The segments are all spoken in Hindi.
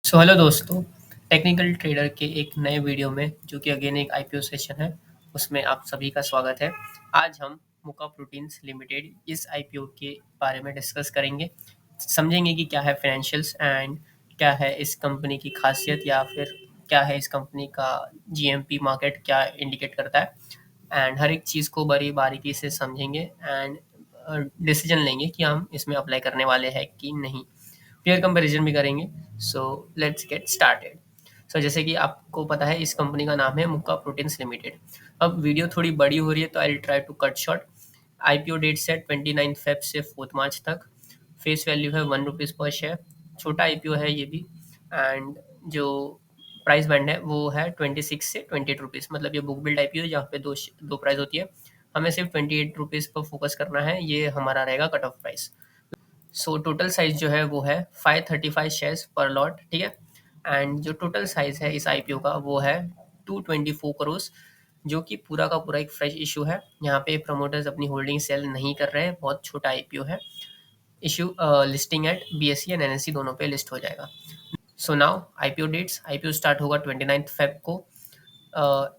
सो हेलो दोस्तों, टेक्निकल ट्रेडर के एक नए वीडियो में जो कि अगेन एक आईपीओ सेशन है, उसमें आप सभी का स्वागत है। आज हम मुका प्रोटीन्स लिमिटेड इस आईपीओ के बारे में डिस्कस करेंगे, समझेंगे कि क्या है फाइनेंशियल्स एंड क्या है इस कंपनी की खासियत या फिर क्या है इस कंपनी का जीएमपी मार्केट क्या इंडिकेट करता है एंड हर एक चीज़ को बड़ी बारीकी से समझेंगे एंड डिसीजन लेंगे कि हम इसमें अप्लाई करने वाले हैं कि नहीं। पेयर कंपैरिजन भी करेंगे। So let's get started. So जैसे कि आपको पता है इस कंपनी का नाम है मुक्का प्रोटीन्स लिमिटेड। अब वीडियो थोड़ी बड़ी हो रही है तो I will try to cut short. IPO date से 29 फेब से 4 मार्च तक। फेस वैल्यू है 1 रुपीज़ पर शेयर। छोटा आईपीओ है ये भी। एंड जो प्राइस बैंड है वो है 26 से 28 रुपीज़, मतलब ये बुक बिल्ड आईपीओ है जहाँ पे दो प्राइस होती है। हमें सिर्फ 28 रुपीज़ पर फोकस करना है, ये हमारा रहेगा cut off price. So total size जो है वो है 535 शेयर्स पर लॉट, ठीक है। एंड जो टोटल साइज है इस आईपीओ का वो है 224 करोड़, जो कि पूरा का पूरा एक फ्रेश इशू है। यहाँ पे प्रमोटर्स अपनी होल्डिंग सेल नहीं कर रहे हैं, बहुत छोटा आईपीओ है। Issue listing at BSE and NSE दोनों पे लिस्ट हो जाएगा। So now IPO dates, IPO start होगा 29 फेब को,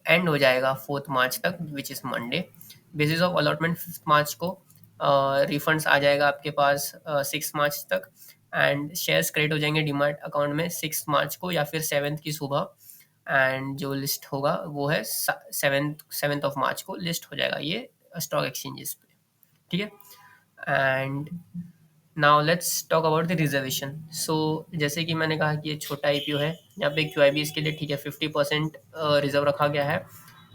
एंड हो जाएगा 4 मार्च तक which is Monday. Basis of allotment 5 मार्च को, रिफंड्स आ जाएगा आपके पास 6 मार्च तक। एंड शेयर्स क्रेडिट हो जाएंगे डीमैट अकाउंट में 6 मार्च को या फिर 7th की सुबह। एंड जो लिस्ट होगा वो है 7th ऑफ मार्च को लिस्ट हो जाएगा ये स्टॉक एक्सचेंजेस पे, ठीक है। And now let's talk about the reservation. So जैसे कि मैंने कहा कि ये छोटा आईपीओ है, यहाँ पे क्यूआईबीज के लिए ठीक है 50% रिजर्व रखा गया है।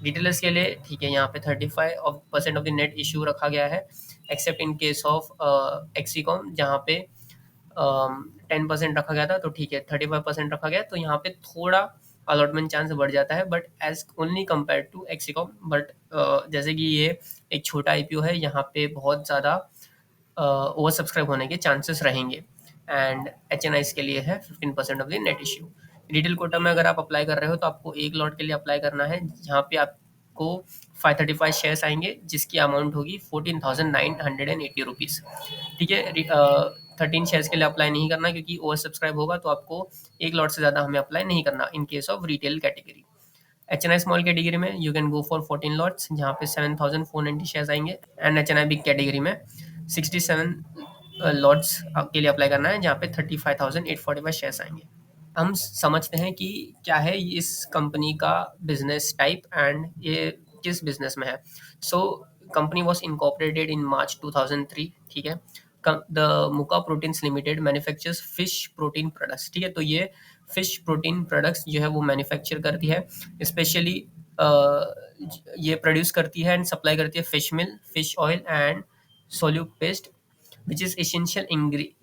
रिटेलर्स के लिए ठीक है यहाँ पे 35% ऑफ द नेट इशू रखा गया है, एक्सेप्ट इन केस ऑफ एक्सीकॉम जहाँ पे 10% रखा गया था, तो ठीक है 35% रखा गया, तो यहाँ पे थोड़ा अलॉटमेंट चांस बढ़ जाता है but as only compare to Exicom. But जैसे कि ये एक छोटा आईपीओ है, यहाँ पे बहुत ज़्यादा ओवर सब्सक्राइब होने के चांसेस रहेंगे। एंड एच एन आईज के लिए है 15% of the net issue. Retail quota में अगर आप अप्लाई कर रहे हो तो आपको एक लॉट के लिए अप्लाई करना है, जहाँ पे आपको 535 शेयर्स आएंगे जिसकी अमाउंट होगी 14,980 रुपीज़, ठीक है। 13 शेयर्स के लिए अप्लाई नहीं करना क्योंकि ओवर सब्सक्राइब होगा, तो आपको एक लॉट से ज़्यादा हमें अप्लाई नहीं करना in case of retail category. H N I small category में you can go for 14 lots जहाँ पे 7,490 शेयर्स आएंगे। And H N I big category में 67 लॉट्स के लिए अप्लाई करना है जहाँ पे 35,845 शेयर्स आएंगे। हम समझते हैं कि क्या है इस कंपनी का बिजनेस टाइप एंड ये किस बिजनेस में है। So company was incorporated in March 2003, ठीक है। The Mukka Proteins Limited manufactures fish protein products, ठीक है। तो ये फिश प्रोटीन प्रोडक्ट्स जो है वो मैन्युफैक्चर करती है, स्पेशली ये प्रोड्यूस करती है एंड सप्लाई करती है fish meal, fish oil and solute paste which is essential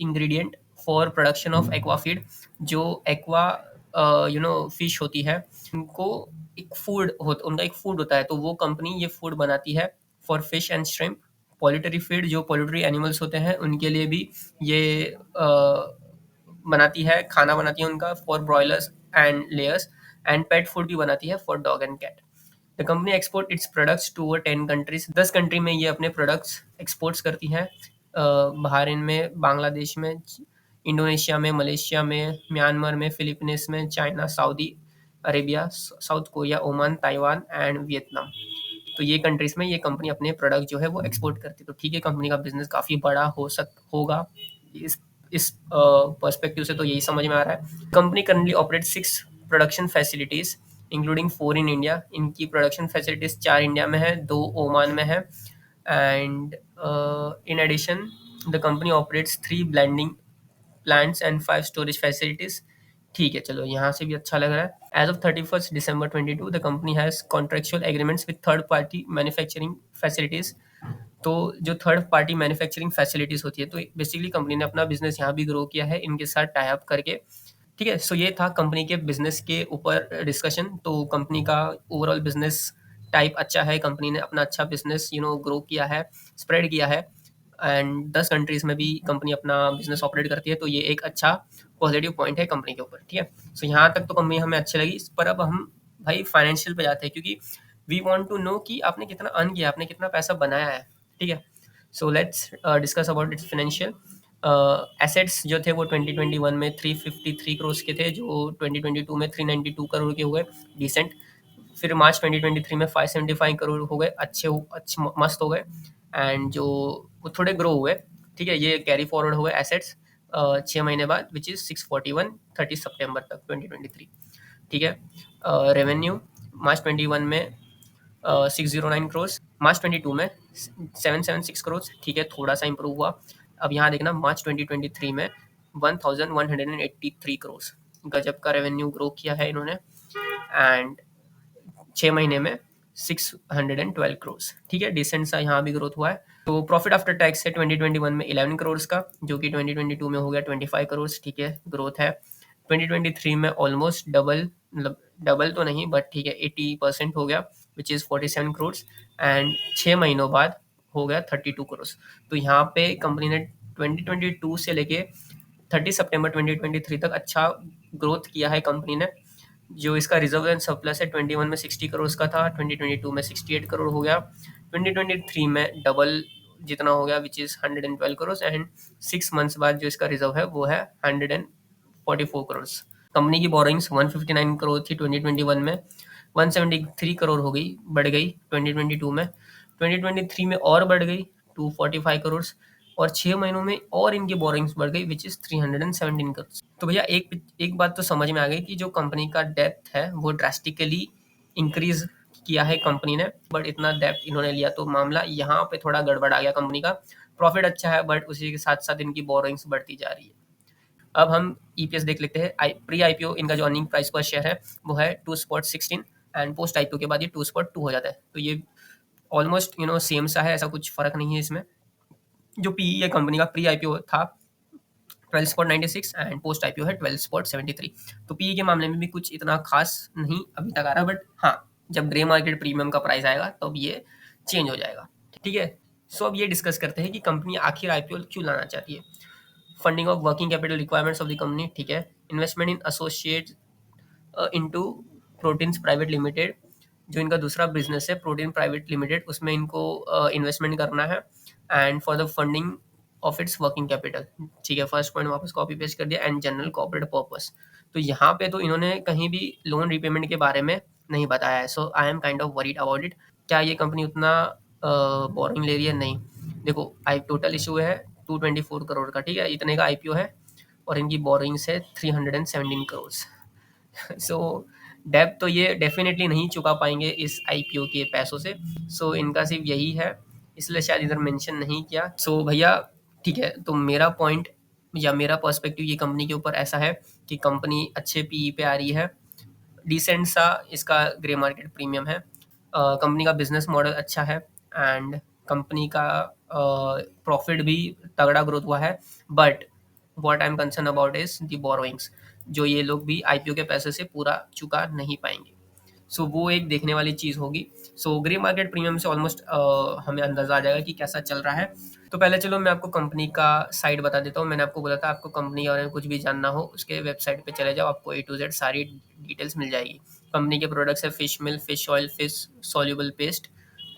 ingredient for production of aqua feed. जो एक्वा फिश होती है, उनको एक फूड होता, उनका एक फूड होता है, तो वो कंपनी ये फूड बनाती है for fish and shrimp. Poultry feed, जो पोल्ट्री एनिमल्स होते हैं उनके लिए भी ये बनाती है, खाना बनाती है उनका for broilers and layers. And pet food भी बनाती है for dog and cat. The company export its products to over 10 countries, 10 country में ये अपने प्रोडक्ट्स एक्सपोर्ट्स करती हैं। बहरीन में, बांग्लादेश में, इंडोनेशिया में, मलेशिया में, म्यांमार में, फिलीपींस में, China, Saudi Arabia, south Korea, Oman, Taiwan and Vietnam. तो ये कंट्रीज में ये कंपनी अपने प्रोडक्ट जो है वो एक्सपोर्ट करती है। तो ठीक है, कंपनी का बिजनेस काफ़ी बड़ा होगा इस पर्सपेक्टिव से, तो यही समझ में आ रहा है। Company currently operate 6 production facilities including 4 in India. इनकी प्रोडक्शन फैसिलिटीज़ 4 इंडिया में है, 2 ओमान में है। And in addition the company operates 3 blending plants and 5 storage facilities. ठीक है, चलो यहाँ से भी अच्छा लग रहा है। As of 31 December 22 the company has contractual agreements with third party manufacturing facilities. तो जो थर्ड पार्टी मैन्युफैक्चरिंग फैसिलिटीज़ होती है, तो बेसिकली कंपनी ने अपना बिजनेस यहाँ भी ग्रो किया है इनके साथ टाई अप करके, ठीक है। सो ये था कंपनी के बिजनेस के ऊपर डिस्कशन। तो कंपनी का ओवरऑल बिजनेस टाइप अच्छा है, कंपनी ने अपना अच्छा बिजनेस ग्रो किया है, स्प्रेड किया है। एंड 10 कंट्रीज में भी कंपनी अपना बिजनेस ऑपरेट करती है, तो ये एक अच्छा पॉजिटिव पॉइंट है कंपनी के ऊपर, ठीक है। सो यहाँ तक तो कंपनी हमें अच्छी लगी। पर अब हम भाई फाइनेंशियल पे जाते हैं, क्योंकि वी वांट टू नो कि आपने कितना अर्न किया, आपने कितना पैसा बनाया है, ठीक है। So let's discuss about it's financial. Assets जो थे वो 2021 में 353 करोड़ के थे, जो 2022 में 392 करोड़ के हुए, डिसेंट। फिर मार्च 2023 में 575 करोड़ हो गए, अच्छे मस्त हो गए। एंड जो वो थोड़े ग्रो हुए, ठीक है, ये कैरी फॉरवर्ड हुए एसेट्स 6 महीने बाद, विच इज़ 641 30 सितंबर तक 2023, ठीक है। रेवेन्यू मार्च 21 में 609 करोड़, मार्च 22 में 776 करोड़, ठीक है, थोड़ा सा इंप्रूव हुआ। अब यहाँ देखना मार्च 2023 में 1183 करोड़, गजब का रेवेन्यू ग्रो किया है इन्होंने। एंड 6 महीने में 612 करोड़, ठीक है, डिसेंट सा यहाँ भी ग्रोथ हुआ है। तो प्रॉफिट आफ्टर टैक्स है 2021 में 11 करोड़ का, जो कि 2022 में हो गया 25 करोड़, ठीक है, ग्रोथ है। 2023 में ऑलमोस्ट डबल, मतलब डबल तो नहीं बट ठीक है 80% हो गया, विच इज़ 47 करोड़। एंड 6 महीनों बाद हो गया 32 करोड़। तो यहाँ पे कंपनी ने 2022 से लेके 30 सितंबर 2023 तक अच्छा ग्रोथ किया है कंपनी ने। जो इसका रिजर्व एंड सरप्लस है 21 में 60 करोड़ का था, 2022 में 68 करोड़ हो गया, 2023 में डबल जितना हो गया, which is 112 crore. And 6 months बाद जो इसका रिजर्व है वो है 144 करोड़। कंपनी की बोरिंग्स 159 करोड़ थी 2021 में, 173 करोड़ हो गई, बढ़ गई 2022 में, 2023 में और बढ़ गई 245 करोड़, और 6 महीनों में और इनकी बोरिंग्स बढ़ गई, विच इज़ 317 करोड़। तो भैया एक एक बात तो समझ में आ गई कि जो कंपनी का डेप्थ है वो ड्रास्टिकली इंक्रीज किया है कंपनी ने, बट इतना डेप्थ इन्होंने लिया तो मामला यहाँ पे थोड़ा गड़बड़ आ गया कंपनी का। प्रॉफिट अच्छा है बट उसी के साथ साथ इनकी बोरिंग्स बढ़ती जा रही है। अब हम ईपीएस देख लेते हैं। प्री आईपीओ इनका जो अर्निंग प्राइस पर शेयर है वो है 2.16, एंड पोस्ट आईपीओ के बाद ये 2.2 हो जाता है। तो ये ऑलमोस्ट सेम सा है, ऐसा कुछ फर्क नहीं है इसमें। जो पीई है कंपनी का प्री आईपीओ था 12.96 एंड पोस्ट आईपीओ है 12.73। तो पीई के मामले में भी कुछ इतना खास नहीं अभी तक आ रहा, बट हाँ जब ग्रे मार्केट प्रीमियम का प्राइस आएगा तब तो ये चेंज हो जाएगा, ठीक है। सो अब ये डिस्कस करते हैं कि कंपनी आखिर आईपीओ क्यों लाना चाहती है। Funding of working capital requirements of the company, ठीक है। इन्वेस्टमेंट इन associate into proteins private limited, जो इनका दूसरा बिजनेस है प्रोटीन प्राइवेट लिमिटेड, उसमें इनको इन्वेस्टमेंट करना है। And for the funding of its working capital, ठीक है, फर्स्ट पॉइंट वापस कॉपी पेस्ट कर दिया। एंड जनरल कॉर्पोरेट पर्पस, तो यहाँ पे तो इन्होंने कहीं भी लोन रिपेमेंट के बारे में नहीं बताया है। So I am kind of worried about it. क्या ये कंपनी उतना बोरिंग ले रही है? नहीं। देखो आई टोटल इशू है 224 करोड़ का, ठीक है, इतने का आईपीओ है, और इनकी बोरिंग्स है 317 करोड़। सो डेब्ट तो ये डेफिनेटली नहीं चुका पाएंगे इस आईपीओ के पैसों से। सो इनका सिर्फ यही है, इसलिए शायद इधर मेंशन नहीं किया। सो भैया ठीक है, तो मेरा पॉइंट या मेरा पर्सपेक्टिव ये कंपनी के ऊपर ऐसा है कि कंपनी अच्छे पीई पे आ रही है, डिसेंट सा इसका ग्रे मार्केट प्रीमियम है, कंपनी का बिजनेस मॉडल अच्छा है, एंड कंपनी का प्रॉफिट भी तगड़ा ग्रोथ हुआ है। But what I am concern about is the borrowings, जो ये लोग भी आईपीओ के पैसे से पूरा चुका नहीं पाएंगे। सो वो एक देखने वाली चीज़ होगी। सो ग्रे मार्केट प्रीमियम से ऑलमोस्ट हमें अंदाजा आ जाएगा कि कैसा चल रहा है। तो पहले चलो मैं आपको कंपनी का साइट बता देता हूँ। मैंने आपको बोला था आपको कंपनी के बारे में कुछ भी जानना हो उसके वेबसाइट पे चले जाओ, आपको ए टू जेड सारी डिटेल्स मिल जाएगी। कंपनी के प्रोडक्ट्स है fish meal, fish oil, fish soluble paste,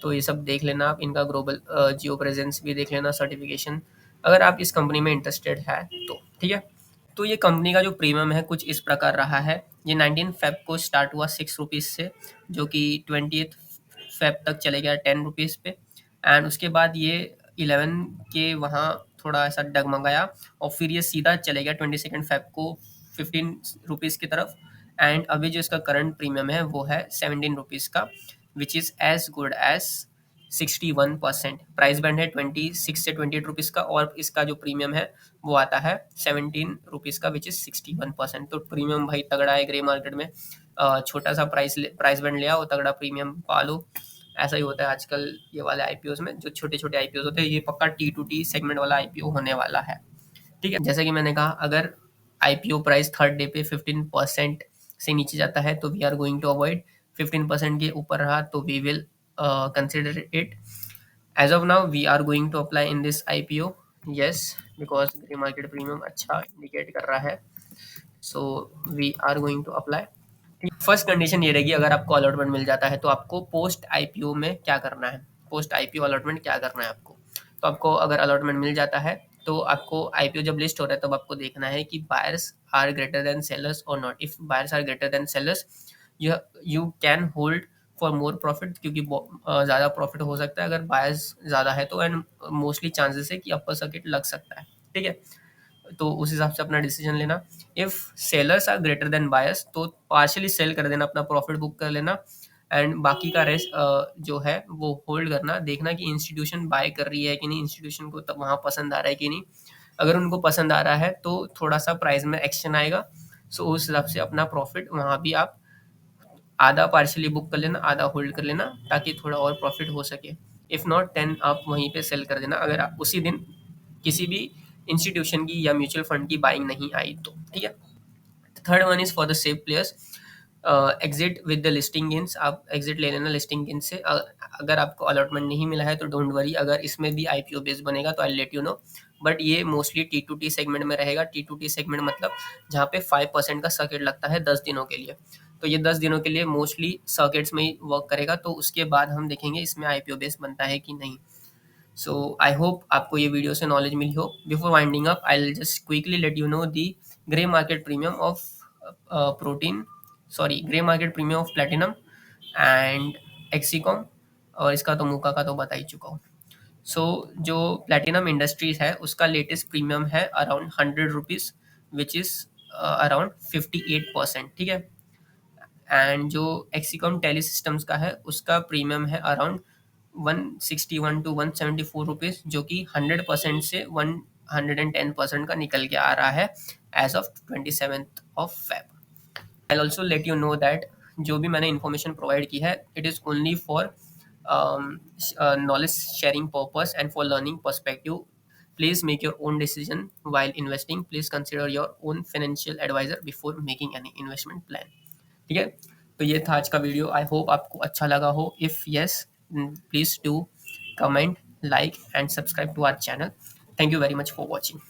तो ये सब देख लेना आप। इनका ग्लोबल जियो प्रेजेंस भी देख लेना, सर्टिफिकेशन, अगर आप इस कंपनी में इंटरेस्टेड है तो, ठीक है। तो ये कंपनी का जो प्रीमियम है कुछ इस प्रकार रहा है। ये 19 फेब को स्टार्ट हुआ 6 रुपीज़ से, जो कि 20 फेब तक चले गया 10 रुपीज़ पे। एंड उसके बाद ये 11 के वहाँ थोड़ा ऐसा डगमगाया, और फिर ये सीधा चले गया 22 फेब को 15 रुपीज़ की तरफ। एंड अभी जो इसका करंट प्रीमियम है वो है 17 रुपीज़ का, which is as good as 61%। Price band है 26 से 28 रुपीज़ का, और इसका जो प्रीमियम है वो आता है 17 रुपीज़ का, विच इज़ 61%। तो प्रीमियम भाई तगड़ा है ग्रे मार्केट में। छोटा सा प्राइस बैंड ले आओ, तगड़ा प्रीमियम पा लो। ऐसा ही होता है आजकल ये वाले आईपीओ में, जो छोटे छोटे आईपीओ होते हैं। ये पक्का T2T सेगमेंट वाला आईपीओ होने वाला है, ठीक है। जैसे कि मैंने कहा, अगर आईपीओ प्राइस थर्ड डे पे 15% से नीचे जाता है तो we are going to avoid, 15% के ऊपर रहा तो we will consider it. As of now we are going to apply in this IPO, yes, because grey market premium अच्छा इंडिकेट कर रहा है। So we are going to apply. First condition ये रहेगी, अगर आपको अलॉटमेंट मिल जाता है तो आपको पोस्ट आईपीओ में क्या करना है, पोस्ट आईपीओ अलॉटमेंट क्या करना है आपको। तो आपको अगर अलॉटमेंट मिल जाता है तो आपको आईपीओ जब लिस्ट हो रहा है तब आपको देखना है कि buyers are greater than sellers और not. If buyers are greater than sellers you can hold for more profit, क्योंकि ज़्यादा प्रॉफिट हो सकता है अगर बायर्स ज़्यादा है तो, एंड मोस्टली चांसेस है कि अपर सर्किट लग सकता है। ठीक है, तो उस हिसाब से अपना डिसीजन लेना। If sellers are greater than buyers तो पार्शियली सेल कर देना, अपना प्रॉफिट बुक कर लेना, एंड बाकी का रेस्ट जो है वो होल्ड करना, देखना कि इंस्टीट्यूशन बाय कर रही है कि नहीं, इंस्टीट्यूशन को तब वहाँ पसंद आ रहा है कि नहीं। अगर उनको पसंद आ रहा है तो थोड़ा सा प्राइस में एक्शन आएगा, सो उस हिसाब से अपना प्रॉफिट वहाँ भी आप आधा पार्शियली बुक कर लेना, आधा होल्ड कर लेना, ताकि थोड़ा और प्रॉफिट हो सके। इफ़ नॉट देन आप वहीं पे सेल कर देना, अगर आप उसी दिन किसी भी इंस्टीट्यूशन की या म्यूचुअल फंड की बाइंग नहीं आई तो। ठीक है, third one is for the safe players, exit with the listing gains. आप एग्जिट ले लेना लिस्टिंग गेन से। अगर आपको अलॉटमेंट नहीं मिला है तो डोंट वरी, अगर इसमें भी आईपीओ बेस बनेगा तो I let you know, but ये mostly T to T segment में रहेगा। टी टू टी सेगमेंट मतलब जहाँ पे 5% का सर्किट लगता है 10 दिनों के लिए, तो ये 10 दिनों के लिए मोस्टली सर्किट्स में ही वर्क करेगा, तो उसके बाद हम देखेंगे इसमें आईपीओ बेस बनता है कि नहीं। सो आई होप आपको ये वीडियो से नॉलेज मिली हो। Before winding up I will just quickly let you know the grey market premium of Protean, sorry grey market premium of Platinum and Exicom, और इसका तो मुका का तो बता ही चुका हूँ। सो जो प्लेटिनम इंडस्ट्रीज है उसका लेटेस्ट प्रीमियम है around 100 rupees, which is around 58%। ठीक है, एंड जो एक्सीकॉम टेली सिस्टम्स का है उसका प्रीमियम है अराउंड 161 to 174 रुपीज़, जो कि 100% से 110% का निकल के आ रहा है as of 27 Feb। I also let you know that जो भी मैंने इन्फॉर्मेशन प्रोवाइड की है it is only for knowledge sharing purpose and for learning perspective. Please make your own decision while investing. Please consider your own financial advisor before making any investment plan. ठीक है, तो ये था आज का वीडियो। आई होप आपको अच्छा लगा हो। If yes, please do comment, like and subscribe to our channel. Thank you very much for watching.